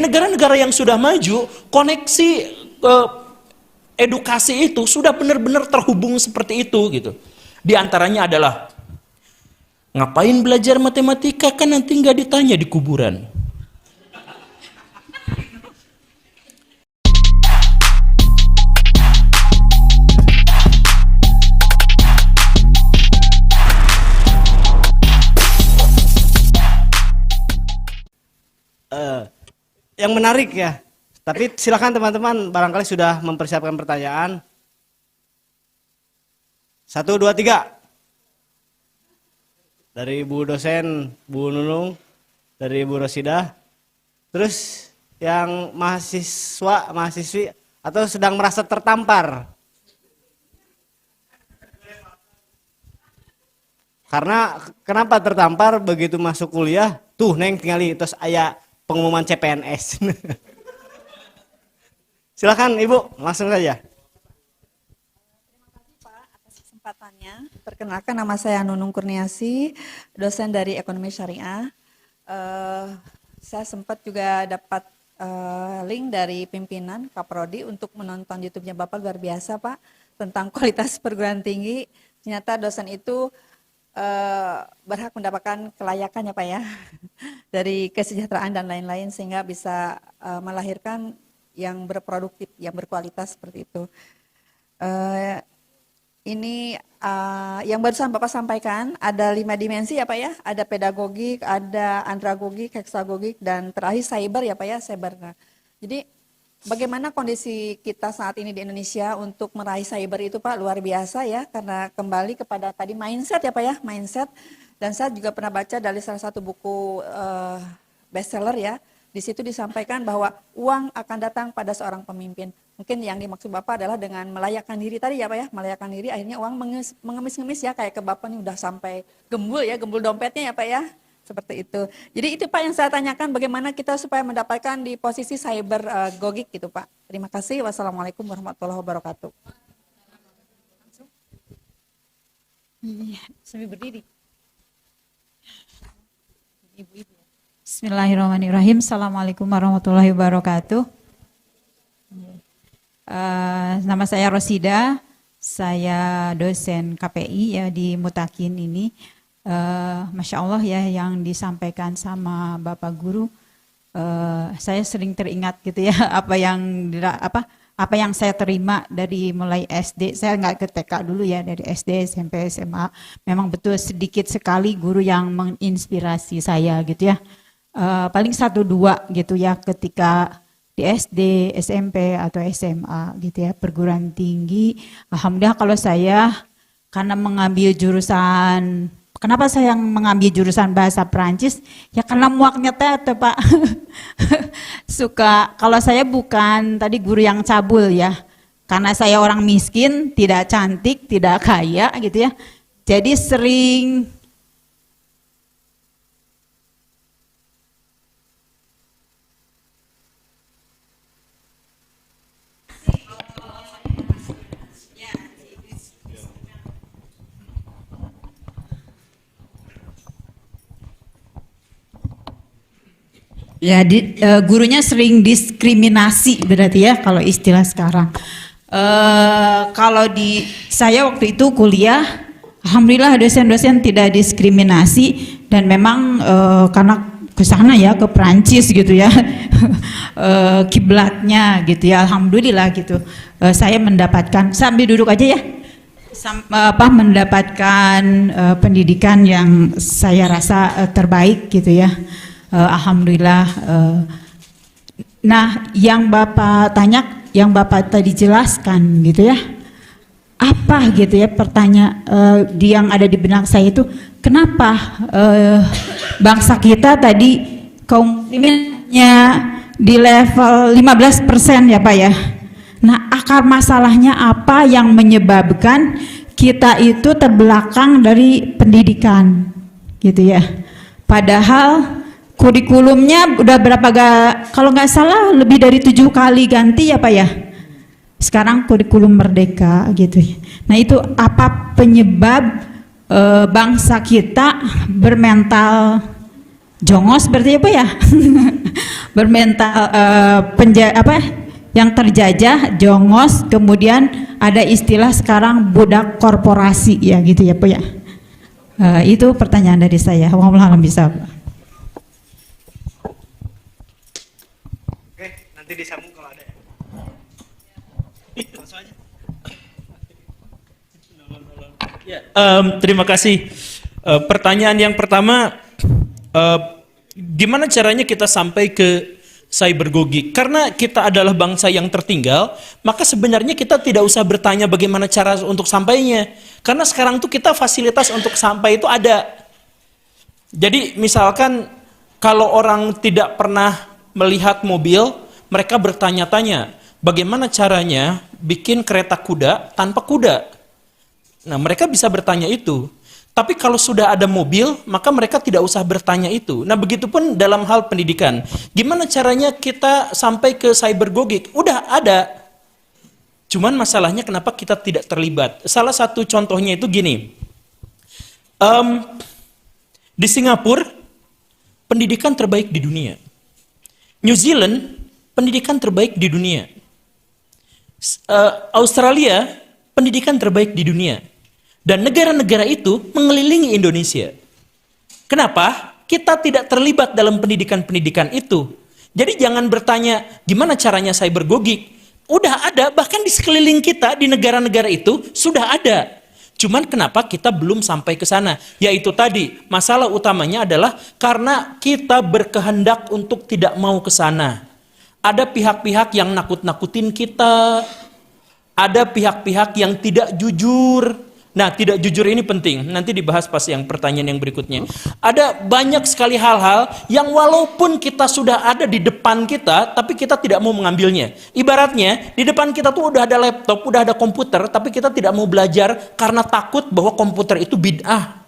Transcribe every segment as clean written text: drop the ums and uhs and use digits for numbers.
negara-negara yang sudah maju, koneksi edukasi itu sudah benar-benar terhubung seperti itu gitu. Di antaranya adalah, ngapain belajar matematika, kan nanti nggak ditanya di kuburan. Yang menarik ya. Tapi silakan teman-teman, barangkali sudah mempersiapkan pertanyaan. 1, 2, 3. Dari Bu dosen, Bu Nunung, dari Bu Rosidah. Terus yang mahasiswa, mahasiswi atau sedang merasa tertampar. Karena kenapa tertampar begitu masuk kuliah? Tuh Neng tinggali terus aya pengumuman CPNS. Silakan Ibu, langsung saja. Terima kasih Pak atas kesempatannya. Perkenalkan, nama saya Nunung Kurniasi, dosen dari Ekonomi Syariah. Saya sempat juga dapat link dari pimpinan Kaprodi untuk menonton YouTube-nya Bapak, luar biasa Pak, tentang kualitas perguruan tinggi. Ternyata dosen itu berhak mendapatkan kelayakannya Pak ya, dari kesejahteraan dan lain-lain, sehingga bisa melahirkan yang berproduktif, yang berkualitas seperti itu. Ini yang barusan Bapak sampaikan, ada 5 dimensi ya Pak ya, ada pedagogik, ada andragogik, heksagogik, dan terakhir cyber ya Pak ya, cyber. Nah, jadi bagaimana kondisi kita saat ini di Indonesia untuk meraih cyber itu Pak, luar biasa ya, karena kembali kepada tadi mindset ya Pak ya, mindset. Dan saya juga pernah baca dari salah satu buku bestseller ya, di situ disampaikan bahwa uang akan datang pada seorang pemimpin. Mungkin yang dimaksud Bapak adalah dengan melayakkan diri tadi ya Pak ya, melayakkan diri, akhirnya uang mengemis-ngemis ya, kayak ke Bapak nih udah sampai gembul ya, gembul dompetnya ya Pak ya. Seperti itu. Jadi itu Pak yang saya tanyakan, bagaimana kita supaya mendapatkan di posisi cyber gogik gitu Pak. Terima kasih. Wassalamualaikum warahmatullahi wabarakatuh. Sambil berdiri. Ibu-ibu. Bismillahirrahmanirrahim. Assalamualaikum warahmatullahi wabarakatuh. Nama saya Rosida. Saya dosen KPI ya di Mutakin ini. Masya Allah ya yang disampaikan sama Bapak Guru, saya sering teringat gitu ya apa yang saya terima dari mulai SD. Saya nggak ke TK dulu ya, dari SD, SMP, SMA. Memang betul sedikit sekali guru yang menginspirasi saya gitu ya. Paling 1-2 gitu ya ketika di SD, SMP atau SMA gitu ya, perguruan tinggi. Alhamdulillah kalau saya karena mengambil jurusan. Kenapa saya mengambil jurusan bahasa Perancis? Ya karena muaknya tete Pak. Suka, kalau saya bukan tadi guru yang cabul ya. Karena saya orang miskin, tidak cantik, tidak kaya gitu ya. Jadi sering ya, gurunya sering diskriminasi berarti ya kalau istilah sekarang. Kalau di saya waktu itu kuliah, alhamdulillah dosen-dosen tidak diskriminasi dan memang karena ke sana ya, ke Perancis gitu ya, kiblatnya gitu ya, alhamdulillah gitu. Saya mendapatkan, sambil duduk aja ya, mendapatkan pendidikan yang saya rasa terbaik gitu ya. Alhamdulillah. Nah, yang Bapak tanya, yang Bapak tadi jelaskan gitu ya, apa gitu ya pertanyaan yang ada di benak saya itu, kenapa bangsa kita tadi kaum musliminnya di level 15% ya Pak ya. Nah, akar masalahnya apa yang menyebabkan kita itu terbelakang dari pendidikan gitu ya. Padahal kurikulumnya udah kalau nggak salah lebih dari 7 kali ganti ya Pak ya. Sekarang kurikulum merdeka gitu. Nah itu apa penyebab bangsa kita bermental jongos berarti apa ya? Bermental yang terjajah, jongos, kemudian ada istilah sekarang budak korporasi ya gitu ya Pak ya. Itu pertanyaan dari saya. Wallahu a'lam bishawab. Oke, nanti disambung kalau ada ya. Langsung aja. Ya, terima kasih. Pertanyaan yang pertama, gimana caranya kita sampai ke cybergogi? Karena kita adalah bangsa yang tertinggal, maka sebenarnya kita tidak usah bertanya bagaimana cara untuk sampainya. Karena sekarang tuh kita fasilitas untuk sampai itu ada. Jadi misalkan kalau orang tidak pernah melihat mobil, mereka bertanya-tanya, bagaimana caranya bikin kereta kuda tanpa kuda? Nah, mereka bisa bertanya itu. Tapi kalau sudah ada mobil, maka mereka tidak usah bertanya itu. Nah, begitupun dalam hal pendidikan. Gimana caranya kita sampai ke cybergogik? Udah ada. Cuman masalahnya kenapa kita tidak terlibat? Salah satu contohnya itu gini. Di Singapura, pendidikan terbaik di dunia. New Zealand, pendidikan terbaik di dunia. Australia, pendidikan terbaik di dunia. Dan negara-negara itu mengelilingi Indonesia. Kenapa? Kita tidak terlibat dalam pendidikan-pendidikan itu. Jadi jangan bertanya, gimana caranya cybergogik? Udah ada, bahkan di sekeliling kita, di negara-negara itu, sudah ada. Cuman kenapa kita belum sampai ke sana? Yaitu tadi, masalah utamanya adalah karena kita berkehendak untuk tidak mau ke sana. Ada pihak-pihak yang nakut-nakutin kita, ada pihak-pihak yang tidak jujur. Nah, tidak jujur ini penting. Nanti dibahas pas yang pertanyaan yang berikutnya. Ada banyak sekali hal-hal yang walaupun kita sudah ada di depan kita, tapi kita tidak mau mengambilnya. Ibaratnya, di depan kita tuh udah ada laptop, udah ada komputer, tapi kita tidak mau belajar karena takut bahwa komputer itu bid'ah.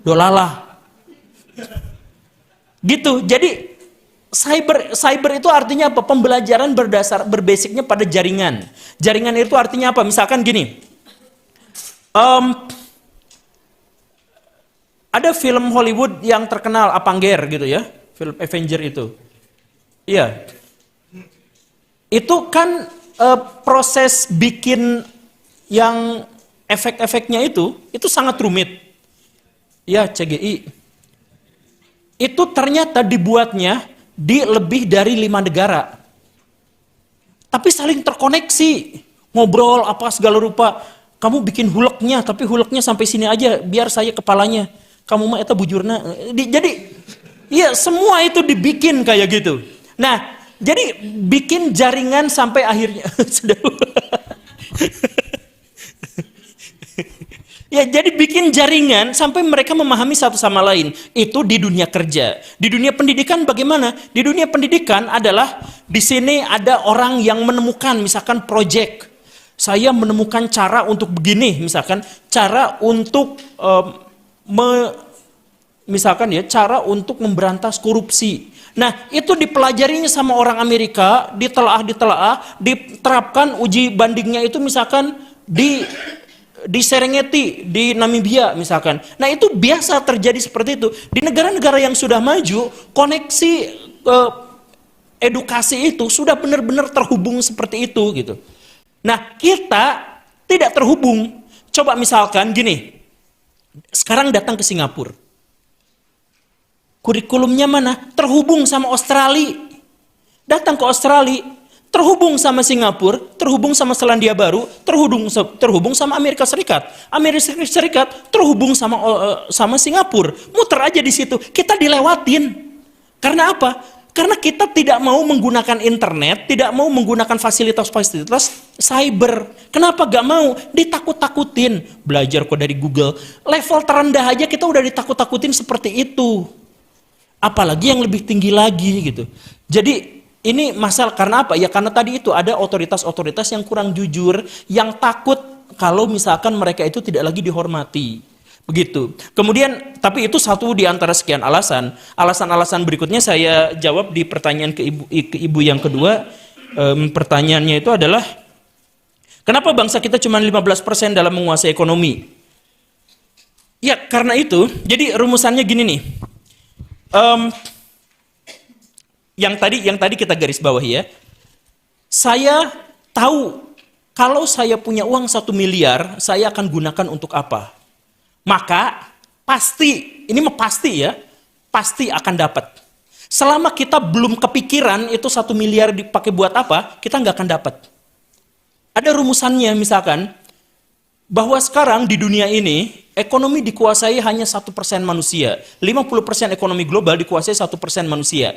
Dolalah. Gitu. Jadi, cyber itu artinya apa? Pembelajaran berbasicnya pada jaringan. Jaringan itu artinya apa? Misalkan gini. Ada film Hollywood yang terkenal Avenger gitu ya, film Avenger itu. Iya. Itu kan proses bikin yang efek-efeknya itu sangat rumit. Ya, CGI. Itu ternyata dibuatnya di lebih dari 5 negara. Tapi saling terkoneksi. Ngobrol apa segala rupa. Kamu bikin huleknya, tapi huleknya sampai sini aja, biar saya kepalanya. Kamu mah eta bujurna. Jadi, ya semua itu dibikin kayak gitu. Nah, jadi bikin jaringan sampai akhirnya sudah. Ya, jadi bikin jaringan sampai mereka memahami satu sama lain. Itu di dunia kerja. Di dunia pendidikan bagaimana? Di dunia pendidikan adalah di sini ada orang yang menemukan misalkan project. Saya menemukan cara untuk begini, misalkan cara untuk cara untuk memberantas korupsi. Nah, itu dipelajarinya sama orang Amerika, ditelaah, diterapkan uji bandingnya itu misalkan di Serengeti, di Namibia misalkan. Nah, itu biasa terjadi seperti itu. Di negara-negara yang sudah maju, koneksi edukasi itu sudah benar-benar terhubung seperti itu gitu. Nah, kita tidak terhubung. Coba misalkan gini, sekarang datang ke Singapura. Kurikulumnya mana? Terhubung sama Australia. Datang ke Australia, terhubung sama Singapura, terhubung sama Selandia Baru, terhubung sama Amerika Serikat. Amerika Serikat terhubung sama Singapura. Muter aja di situ. Kita dilewatin. Karena apa? Karena kita tidak mau menggunakan internet, tidak mau menggunakan fasilitas-fasilitas cyber. Kenapa gak mau? Ditakut-takutin. Belajar kok dari Google. Level terendah aja kita udah ditakut-takutin seperti itu. Apalagi yang lebih tinggi lagi gitu. Jadi ini masalah karena apa? Ya karena tadi itu ada otoritas-otoritas yang kurang jujur, yang takut kalau misalkan mereka itu tidak lagi dihormati. Begitu. Kemudian, tapi itu satu di antara sekian alasan. Alasan-alasan berikutnya saya jawab di pertanyaan ke ibu yang kedua. Pertanyaannya itu adalah, kenapa bangsa kita cuma 15% dalam menguasai ekonomi? Ya, karena itu, jadi rumusannya gini nih. yang tadi kita garis bawahi ya. Saya tahu kalau saya punya uang 1 miliar, saya akan gunakan untuk apa. Maka pasti, ini mah pasti ya, pasti akan dapat. Selama kita belum kepikiran itu 1 miliar dipakai buat apa, kita nggak akan dapat. Ada rumusannya misalkan, bahwa sekarang di dunia ini, ekonomi dikuasai hanya 1% manusia. 50% ekonomi global dikuasai 1% manusia.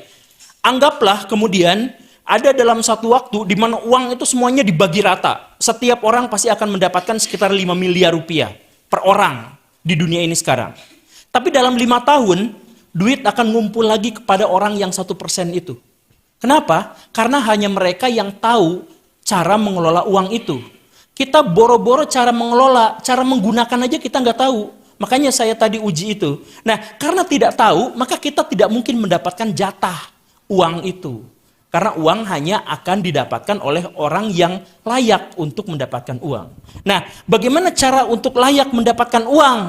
Anggaplah kemudian ada dalam satu waktu di mana uang itu semuanya dibagi rata. Setiap orang pasti akan mendapatkan sekitar 5 miliar rupiah per orang di dunia ini sekarang. Tapi dalam 5 tahun, duit akan ngumpul lagi kepada orang yang 1% itu. Kenapa? Karena hanya mereka yang tahu cara mengelola uang itu. Kita boro-boro cara mengelola, cara menggunakan aja kita nggak tahu. Makanya saya tadi uji itu. Nah, karena tidak tahu, maka kita tidak mungkin mendapatkan jatah uang itu. Karena uang hanya akan didapatkan oleh orang yang layak untuk mendapatkan uang. Nah, bagaimana cara untuk layak mendapatkan uang?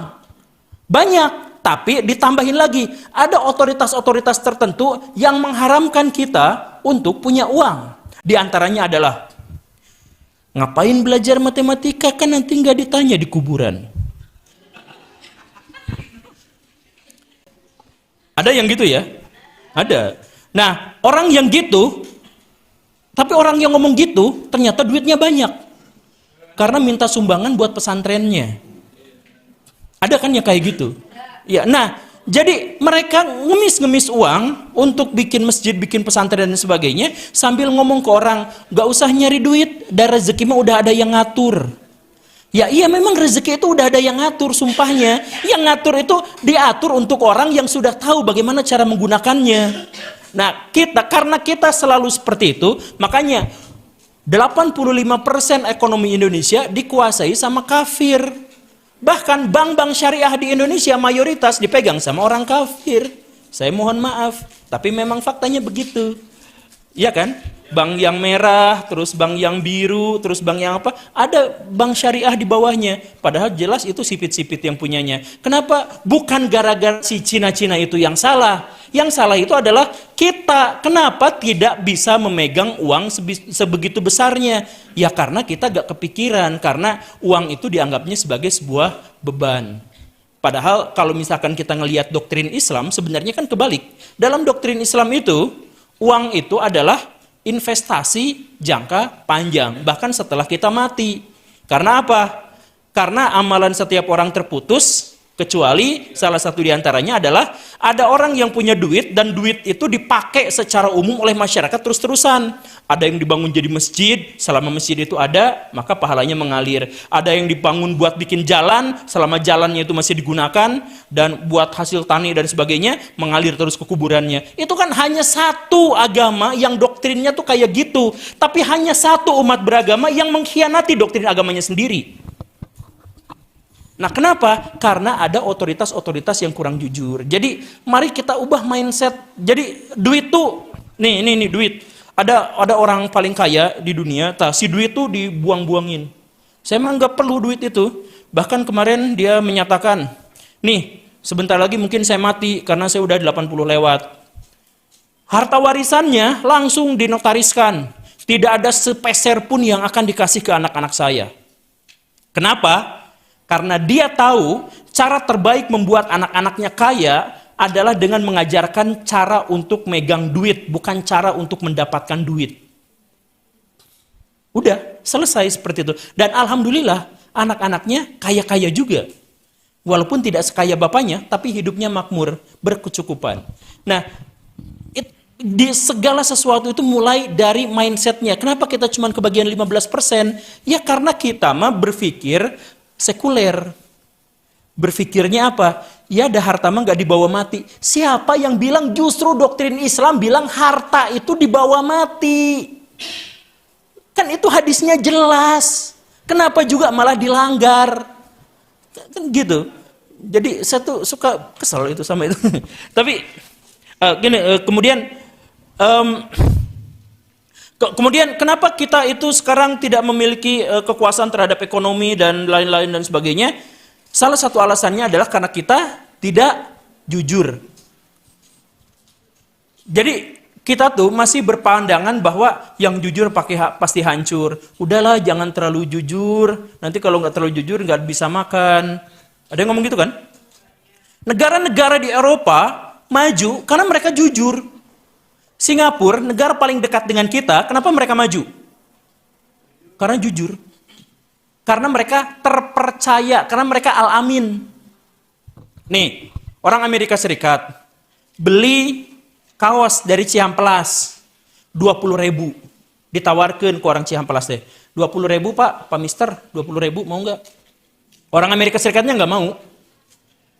Banyak, tapi ditambahin lagi. Ada otoritas-otoritas tertentu yang mengharamkan kita untuk punya uang. Di antaranya adalah, ngapain belajar matematika kan nanti nggak ditanya di kuburan. Ada yang gitu ya? Ada. Nah, orang yang gitu, tapi orang yang ngomong gitu, ternyata duitnya banyak. Karena minta sumbangan buat pesantrennya. Ada kan ya kayak gitu? Ya, nah, jadi mereka ngemis-ngemis uang untuk bikin masjid, bikin pesantren dan sebagainya, sambil ngomong ke orang, gak usah nyari duit, dan rezeki mah udah ada yang ngatur. Ya iya memang rezeki itu udah ada yang ngatur, sumpahnya. Yang ngatur itu diatur untuk orang yang sudah tahu bagaimana cara menggunakannya. Nah, karena kita selalu seperti itu, makanya 85% ekonomi Indonesia dikuasai sama kafir. Bahkan bank-bank syariah di Indonesia mayoritas dipegang sama orang kafir. Saya mohon maaf, tapi memang faktanya begitu. Iya kan? Bank yang merah, terus bank yang biru, terus bank yang apa? Ada bank syariah di bawahnya. Padahal jelas itu sipit-sipit yang punyanya. Kenapa? Bukan gara-gara si Cina-Cina itu yang salah. Yang salah itu adalah kita. Kenapa tidak bisa memegang uang sebegitu besarnya? Ya karena kita gak kepikiran. Karena uang itu dianggapnya sebagai sebuah beban. Padahal kalau misalkan kita ngelihat doktrin Islam, sebenarnya kan kebalik. Dalam doktrin Islam itu, uang itu adalah investasi jangka panjang, bahkan setelah kita mati. Karena apa? Karena amalan setiap orang terputus, kecuali salah satu diantaranya adalah ada orang yang punya duit dan duit itu dipakai secara umum oleh masyarakat terus-terusan. Ada yang dibangun jadi masjid, selama masjid itu ada, maka pahalanya mengalir. Ada yang dibangun buat bikin jalan, selama jalannya itu masih digunakan, dan buat hasil tani dan sebagainya, mengalir terus ke kuburannya. Itu kan hanya satu agama yang doktrinnya tuh kayak gitu. Tapi hanya satu umat beragama yang mengkhianati doktrin agamanya sendiri. Nah kenapa? Karena ada otoritas-otoritas yang kurang jujur. Jadi mari kita ubah mindset. Jadi duit tuh, nih duit. Ada orang paling kaya di dunia, si duit tuh dibuang-buangin. Saya emang nggak perlu duit itu. Bahkan kemarin dia menyatakan, nih sebentar lagi mungkin saya mati karena saya udah 80 lewat. Harta warisannya langsung dinotariskan. Tidak ada sepeser pun yang akan dikasih ke anak-anak saya. Kenapa? Karena dia tahu cara terbaik membuat anak-anaknya kaya adalah dengan mengajarkan cara untuk megang duit, bukan cara untuk mendapatkan duit. Udah, selesai seperti itu. Dan alhamdulillah, anak-anaknya kaya-kaya juga. Walaupun tidak sekaya bapaknya, tapi hidupnya makmur, berkecukupan. Nah, di segala sesuatu itu mulai dari mindsetnya. Kenapa kita cuma kebagian 15%? Ya karena kita mah berpikir sekuler. Berpikirnya apa? Ya ada harta mah gak dibawa mati. Siapa yang bilang justru doktrin Islam bilang harta itu dibawa mati? Kan itu hadisnya jelas. Kenapa juga malah dilanggar? Kan gitu. Jadi saya tuh suka kesel itu sama itu. Tapi kemudian kenapa kita itu sekarang tidak memiliki kekuasaan terhadap ekonomi dan lain-lain dan sebagainya? Salah satu alasannya adalah karena kita tidak jujur. Jadi Kita tuh masih berpandangan bahwa yang jujur pasti hancur. Udahlah, jangan terlalu jujur. Nanti kalau nggak terlalu jujur nggak bisa makan. Ada yang ngomong gitu kan? Negara-negara di Eropa maju karena mereka jujur. Singapura, negara paling dekat dengan kita, kenapa mereka maju? Karena jujur. Karena mereka terpercaya, karena mereka al-amin. Nih, orang Amerika Serikat beli kaos dari Cihampelas 20.000, ditawarkan ke orang Cihampelas deh. 20.000 pak mister, 20.000 mau nggak? Orang Amerika Serikatnya nggak mau.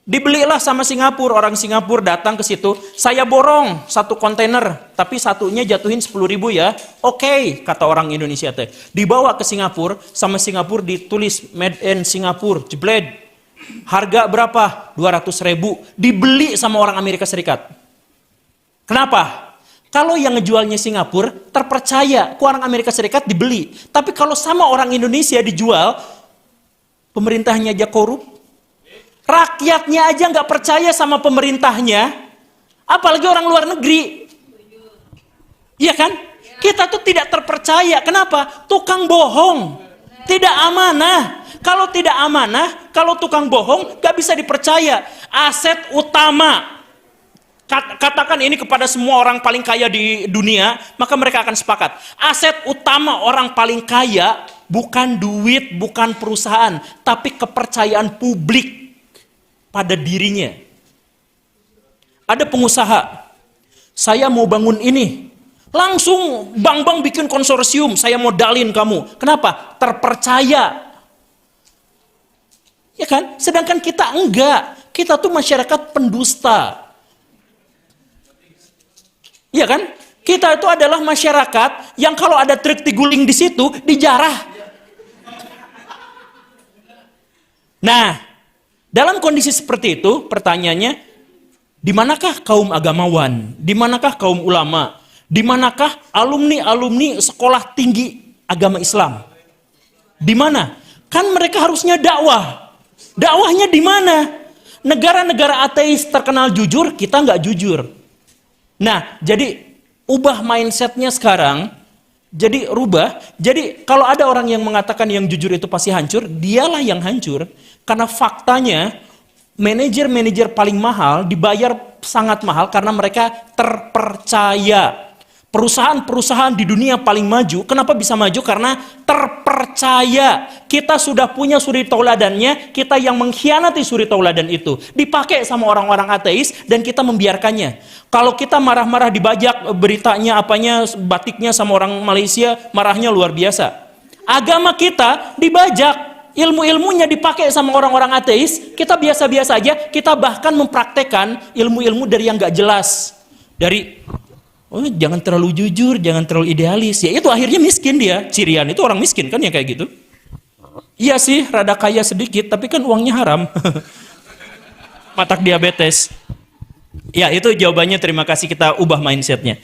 Dibelilah sama Singapura, orang Singapura datang ke situ, saya borong 1 kontainer, tapi satunya jatuhin 10.000 ya. Oke, kata orang Indonesia teh. Dibawa ke Singapura, sama Singapura ditulis Made in Singapura, jeblet. Harga berapa? 200.000. Dibeli sama orang Amerika Serikat. Kenapa? Kalau yang ngejualnya Singapura terpercaya, ke orang Amerika Serikat dibeli. Tapi kalau sama orang Indonesia dijual, pemerintahnya aja korup, rakyatnya aja nggak percaya sama pemerintahnya, apalagi orang luar negeri. Iya kan? Kita tuh tidak terpercaya. Kenapa? Tukang bohong, tidak amanah. Kalau tidak amanah, kalau tukang bohong, nggak bisa dipercaya. Aset utama, katakan ini kepada semua orang paling kaya di dunia, maka mereka akan sepakat. Aset utama orang paling kaya bukan duit, bukan perusahaan, tapi kepercayaan publik pada dirinya. Ada pengusaha, saya mau bangun ini, langsung bank-bank bikin konsorsium, saya modalin kamu. Kenapa? Terpercaya. Ya kan? Sedangkan kita enggak. Kita tuh masyarakat pendusta. Iya kan? Kita itu adalah masyarakat yang kalau ada truk diguling di situ, dijarah. Nah, dalam kondisi seperti itu, pertanyaannya, di manakah kaum agamawan? Di manakah kaum ulama? Di manakah alumni-alumni sekolah tinggi agama Islam? Di mana? Kan mereka harusnya dakwah. Dakwahnya di mana? Negara-negara ateis terkenal jujur, kita nggak jujur. Nah, jadi ubah mindsetnya sekarang. Jadi rubah. Jadi kalau ada orang yang mengatakan yang jujur itu pasti hancur, dialah yang hancur. Karena faktanya manajer-manajer paling mahal dibayar sangat mahal karena mereka terpercaya. Perusahaan-perusahaan di dunia paling maju, kenapa bisa maju? Karena terpercaya. Kita sudah punya suri tauladannya, kita yang mengkhianati suri tauladan itu. Dipakai sama orang-orang ateis dan kita membiarkannya. Kalau kita marah-marah dibajak beritanya, apanya, batiknya sama orang Malaysia, marahnya luar biasa. Agama kita dibajak, ilmu-ilmunya dipakai sama orang-orang ateis, kita biasa-biasa aja, kita bahkan mempraktekkan ilmu-ilmu dari yang gak jelas. Dari jangan terlalu jujur, jangan terlalu idealis. Ya itu akhirnya miskin dia. Cirian itu orang miskin kan ya kayak gitu. Iya sih, rada kaya sedikit, tapi kan uangnya haram. Matak diabetes. Ya itu jawabannya, terima kasih, kita ubah mindsetnya.